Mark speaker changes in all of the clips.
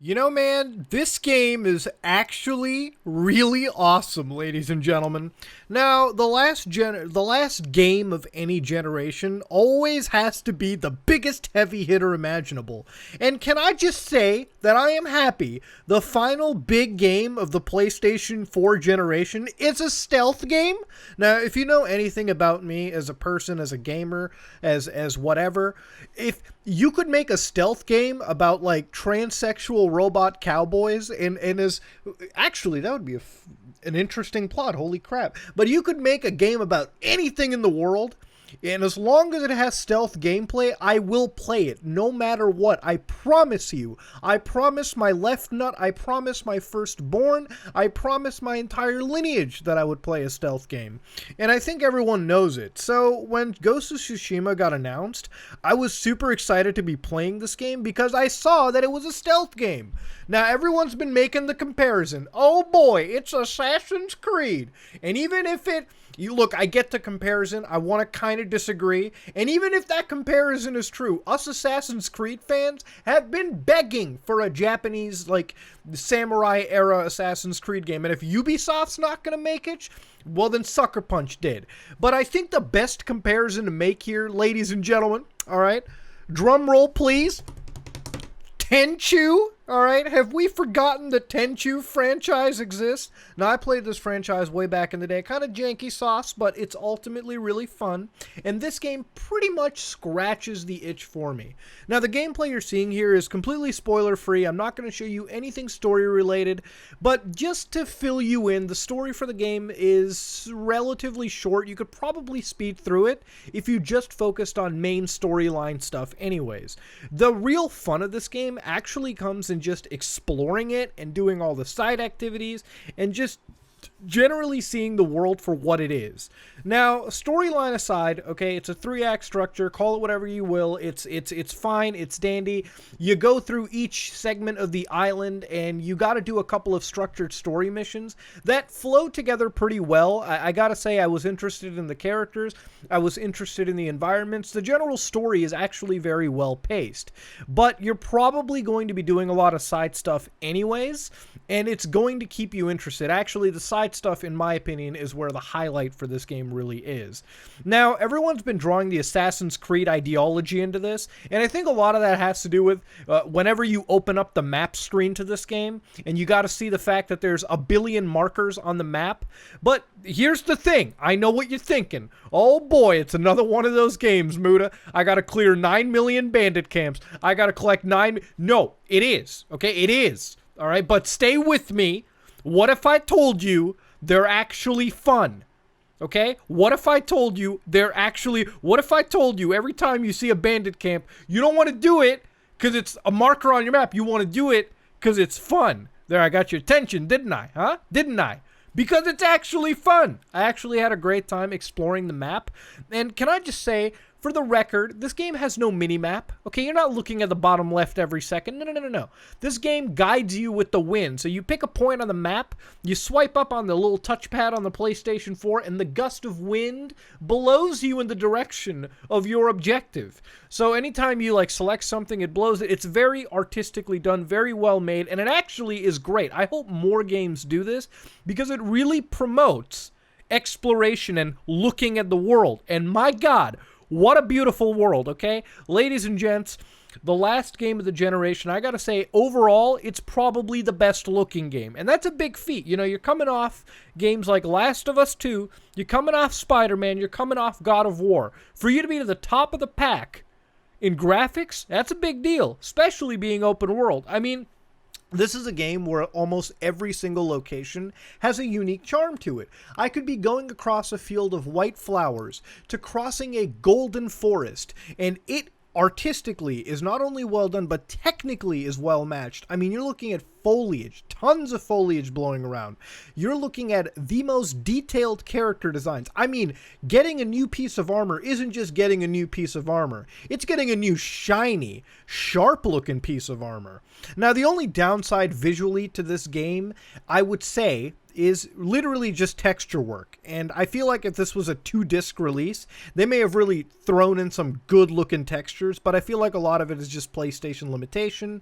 Speaker 1: You know, man, this game is actually really awesome, ladies and gentlemen. Now, the last game of any generation always has to be the biggest heavy hitter imaginable. And can I just say that I am happy the final big game of the PlayStation 4 generation is a stealth game? Now, if you know anything about me as a person, as a gamer, as whatever, if you could make a stealth game about like transsexual robot cowboys and as actually that would be an interesting plot, holy crap. But you could make a game about anything in the world, and as long as it has stealth gameplay, I will play it, no matter what. I promise you. I promise my left nut, I promise my firstborn, I promise my entire lineage that I would play a stealth game. And I think everyone knows it. So when Ghost of Tsushima got announced, I was super excited to be playing this game because I saw that it was a stealth game. Now everyone's been making the comparison. Oh boy, it's Assassin's Creed. And even if look, I get the comparison. I want to kind of disagree. And even if that comparison is true, us Assassin's Creed fans have been begging for a Japanese, like, samurai-era Assassin's Creed game. And if Ubisoft's not going to make it, well, then Sucker Punch did. But I think the best comparison to make here, ladies and gentlemen, all right, drum roll, please. Tenchu, alright, have we forgotten the Tenchu franchise exists? Now, I played this franchise way back in the day, kind of janky sauce, but it's ultimately really fun, and this game pretty much scratches the itch for me. Now, the gameplay you're seeing here is completely spoiler-free. I'm not going to show you anything story-related, but just to fill you in, the story for the game is relatively short. You could probably speed through it if you just focused on main storyline stuff anyways. The real fun of this game actually comes in just exploring it and doing all the side activities and just generally seeing the world for what it is. Now, storyline aside, okay, it's a 3-act structure, call it whatever you will. It's fine, it's dandy. You go through each segment of the island and you got to do a couple of structured story missions that flow together pretty well. I got to say, I was interested in the characters. I was interested in the environments. The general story is actually very well paced, but you're probably going to be doing a lot of side stuff anyways, and it's going to keep you interested. Actually, the side stuff, in my opinion, is where the highlight for this game really is. Now, everyone's been drawing the Assassin's Creed ideology into this, and I think a lot of that has to do with whenever you open up the map screen to this game, and you got to see the fact that there's a billion markers on the map. But here's the thing. I know what you're thinking. Oh boy, it's another one of those games, Muda. I got to clear 9 million bandit camps. I got to collect 9... No, it is. Okay, it is. All right, but stay with me. What if I told you they're actually fun? Okay? What if I told you what if I told you every time you see a bandit camp, you don't want to do it because it's a marker on your map. You want to do it because it's fun. There, I got your attention, didn't I? Huh? Didn't I? Because it's actually fun. I actually had a great time exploring the map. And can I just say, for the record, this game has no mini-map. Okay, you're not looking at the bottom left every second. No. This game guides you with the wind. So you pick a point on the map, you swipe up on the little touchpad on the PlayStation 4, and the gust of wind blows you in the direction of your objective. So anytime you like select something, it blows it. It's very artistically done, very well made, and it actually is great. I hope more games do this because it really promotes exploration and looking at the world. And my God, what a beautiful world, okay? Ladies and gents, the last game of the generation, I gotta say, overall, it's probably the best looking game. And that's a big feat. You know, you're coming off games like Last of Us 2, you're coming off Spider-Man, you're coming off God of War. For you to be to the top of the pack in graphics, that's a big deal, especially being open world. I mean, this is a game where almost every single location has a unique charm to it. I could be going across a field of white flowers to crossing a golden forest, and it artistically is not only well done, but technically is well matched. I mean, you're looking at foliage, tons of foliage blowing around. You're looking at the most detailed character designs. I mean, getting a new piece of armor isn't just getting a new piece of armor. It's getting a new shiny, sharp-looking piece of armor. Now, the only downside visually to this game, I would say, is literally just texture work. And I feel like if this was a 2-disc release, they may have really thrown in some good looking textures, but I feel like a lot of it is just PlayStation limitation.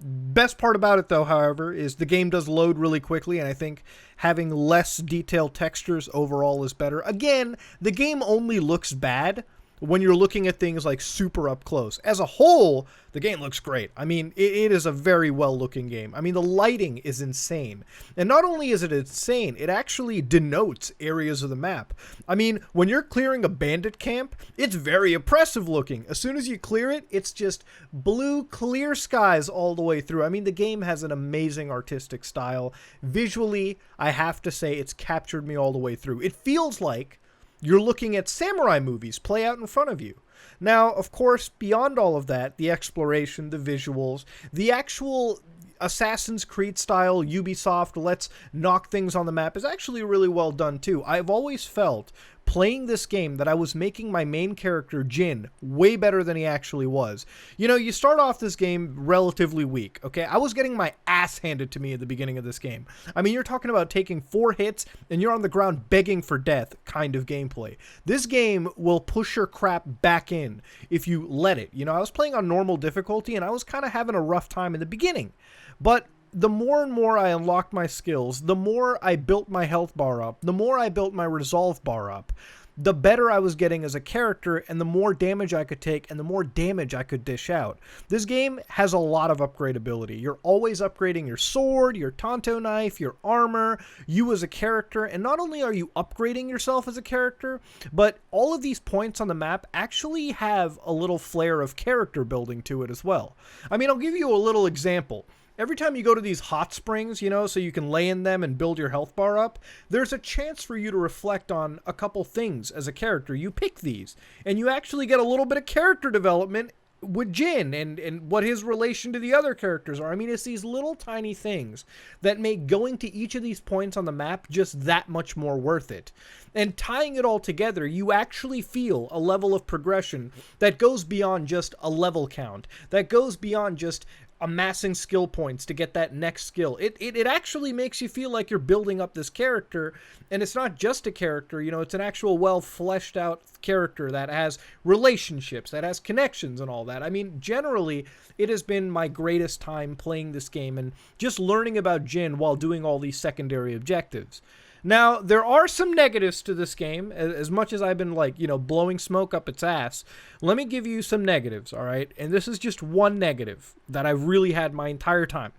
Speaker 1: Best part about it, though, however, is the game does load really quickly, and I think having less detailed textures overall is better. Again, the game only looks bad when you're looking at things like super up close. As a whole, the game looks great. I mean, it is a very well-looking game. I mean, the lighting is insane. And not only is it insane, it actually denotes areas of the map. I mean, when you're clearing a bandit camp, it's very oppressive looking. As soon as you clear it, it's just blue, clear skies all the way through. I mean, the game has an amazing artistic style. Visually, I have to say, it's captured me all the way through. It feels like you're looking at samurai movies play out in front of you. Now, of course, beyond all of that, the exploration, the visuals, the actual Assassin's Creed style Ubisoft let's knock things on the map is actually really well done too. I've always felt playing this game that I was making my main character, Jin, way better than he actually was. You know, you start off this game relatively weak, okay? I was getting my ass handed to me at the beginning of this game. I mean, you're talking about taking 4 hits and you're on the ground begging for death kind of gameplay. This game will push your crap back in if you let it. You know, I was playing on normal difficulty and I was kind of having a rough time in the beginning. But the more and more I unlocked my skills, the more I built my health bar up, the more I built my resolve bar up, the better I was getting as a character and the more damage I could take and the more damage I could dish out. This game has a lot of upgradability. You're always upgrading your sword, your tanto knife, your armor, you as a character, and not only are you upgrading yourself as a character, but all of these points on the map actually have a little flair of character building to it as well. I mean, I'll give you a little example. Every time you go to these hot springs, you know, so you can lay in them and build your health bar up, there's a chance for you to reflect on a couple things as a character. You pick these, and you actually get a little bit of character development with Jin and what his relation to the other characters are. I mean, it's these little tiny things that make going to each of these points on the map just that much more worth it. And tying it all together, you actually feel a level of progression that goes beyond just a level count, that goes beyond just amassing skill points to get that next skill. It actually makes you feel like you're building up this character, and it's not just a character, you know, it's an actual well fleshed out character that has relationships, that has connections and all that. I mean, generally, it has been my greatest time playing this game and just learning about Jin while doing all these secondary objectives. Now, there are some negatives to this game. As much as I've been, like, you know, blowing smoke up its ass, let me give you some negatives, all right? And this is just one negative that I've really had my entire time,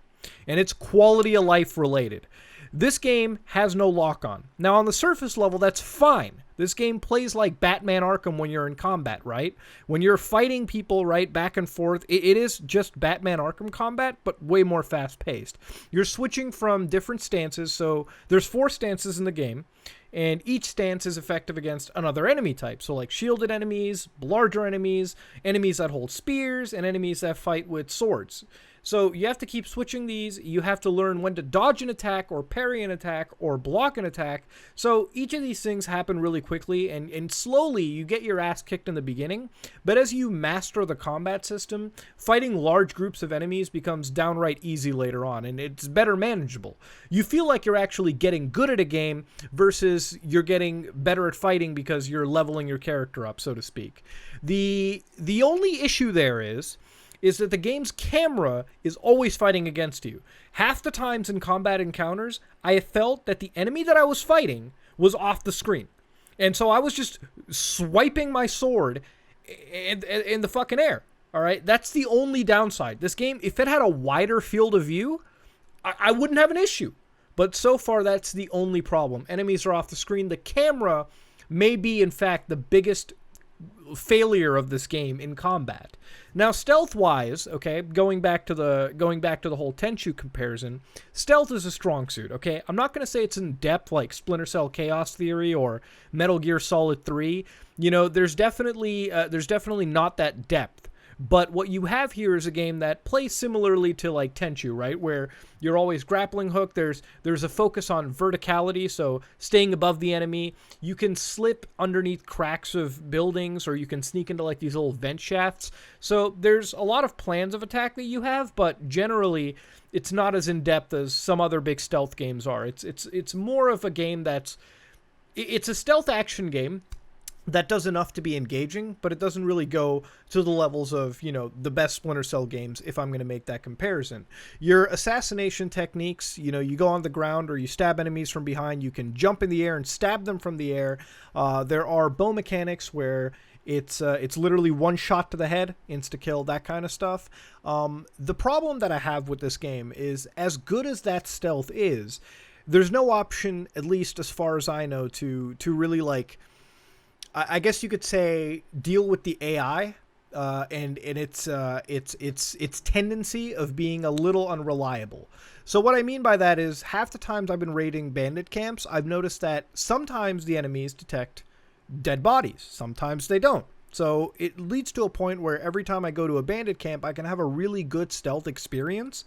Speaker 1: and it's quality of life related. This game has no lock-on. Now, on the surface level, that's fine. This game plays like Batman Arkham when you're in combat, right? When you're fighting people, right, back and forth, it is just Batman Arkham combat, but way more fast-paced. You're switching from different stances, so there's 4 stances in the game, and each stance is effective against another enemy type. So like shielded enemies, larger enemies, enemies that hold spears, and enemies that fight with swords. So you have to keep switching these. You have to learn when to dodge an attack or parry an attack or block an attack. So each of these things happen really quickly, and slowly you get your ass kicked in the beginning. But as you master the combat system, fighting large groups of enemies becomes downright easy later on, and it's better manageable. You feel like you're actually getting good at a game versus you're getting better at fighting because you're leveling your character up, so to speak. The only issue there is that the game's camera is always fighting against you. Half the times in combat encounters, I have felt that the enemy that I was fighting was off the screen. And so I was just swiping my sword in the fucking air. All right? That's the only downside. This game, if it had a wider field of view, I wouldn't have an issue. But so far, that's the only problem. Enemies are off the screen. The camera may be, in fact, the biggest failure of this game in combat. Now, stealth-wise, okay, going back to the whole Tenchu comparison, stealth is a strong suit, okay? I'm not going to say it's in depth like Splinter Cell Chaos Theory or Metal Gear Solid 3. You know, there's definitely not that depth. But what you have here is a game that plays similarly to like Tenchu, right? Where you're always grappling hook. There's a focus on verticality, so staying above the enemy. You can slip underneath cracks of buildings, or you can sneak into like these little vent shafts. So there's a lot of plans of attack that you have, but generally it's not as in-depth as some other big stealth games are. It's more of a game it's a stealth action game. that does enough to be engaging, but it doesn't really go to the levels of, the best Splinter Cell games, if I'm going to make that comparison. Your assassination techniques, you go on the ground or you stab enemies from behind, you can jump in the air and stab them from the air. There are bow mechanics where it's literally one shot to the head, insta-kill, that kind of stuff. The problem that I have with this game is, as good as that stealth is, there's no option, at least as far as I know, to really, like, I guess you could say, deal with the AI and its tendency of being a little unreliable. So what I mean by that is, half the times I've been raiding bandit camps, I've noticed that sometimes the enemies detect dead bodies, sometimes they don't. So it leads to a point where every time I go to a bandit camp, I can have a really good stealth experience,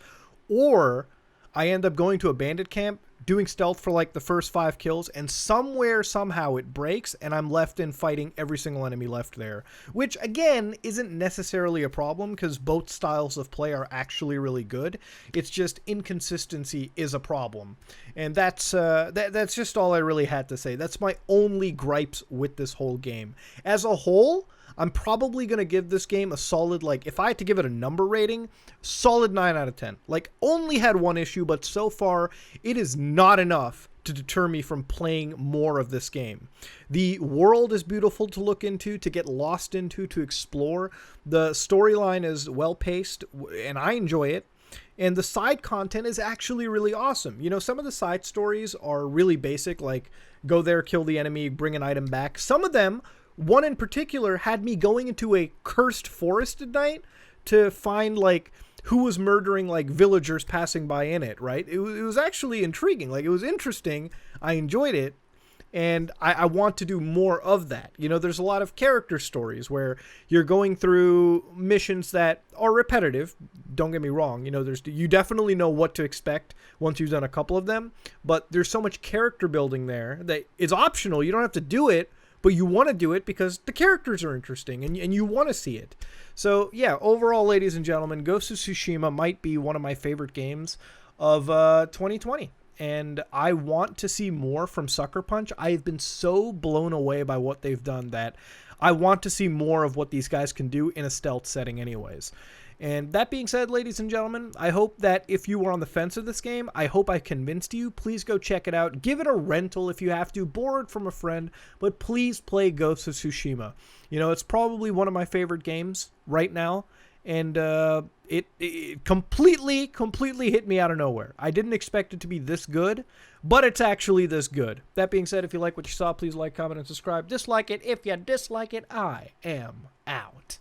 Speaker 1: or I end up going to a bandit camp, doing stealth for like the first 5 kills, and somewhere, somehow it breaks, and I'm left in fighting every single enemy left there. Which, again, isn't necessarily a problem, because both styles of play are actually really good. It's just inconsistency is a problem. And that's just all I really had to say. That's my only gripes with this whole game. As a whole, I'm probably going to give this game a solid, like, if I had to give it a number rating, solid 9 out of 10. Like, only had one issue, but so far, it is not enough to deter me from playing more of this game. The world is beautiful to look into, to get lost into, to explore. The storyline is well-paced, and I enjoy it. And the side content is actually really awesome. Some of the side stories are really basic, like, go there, kill the enemy, bring an item back. Some of them, one in particular, had me going into a cursed forest at night to find, like, who was murdering, like, villagers passing by in it, right? It was actually intriguing. Like, it was interesting. I enjoyed it. And I want to do more of that. There's a lot of character stories where you're going through missions that are repetitive. Don't get me wrong. You definitely know what to expect once you've done a couple of them. But there's so much character building there that it's optional. You don't have to do it, but you want to do it because the characters are interesting and you want to see it. So, yeah, overall, ladies and gentlemen, Ghost of Tsushima might be one of my favorite games of 2020. And I want to see more from Sucker Punch. I've been so blown away by what they've done that I want to see more of what these guys can do in a stealth setting anyways. And that being said, ladies and gentlemen, I hope that if you were on the fence of this game, I hope I convinced you. Please go check it out. Give it a rental if you have to. Borrow it from a friend. But please play Ghost of Tsushima. It's probably one of my favorite games right now. And it completely hit me out of nowhere. I didn't expect it to be this good, but it's actually this good. That being said, if you like what you saw, please like, comment, and subscribe. Dislike it. If you dislike it, I am out.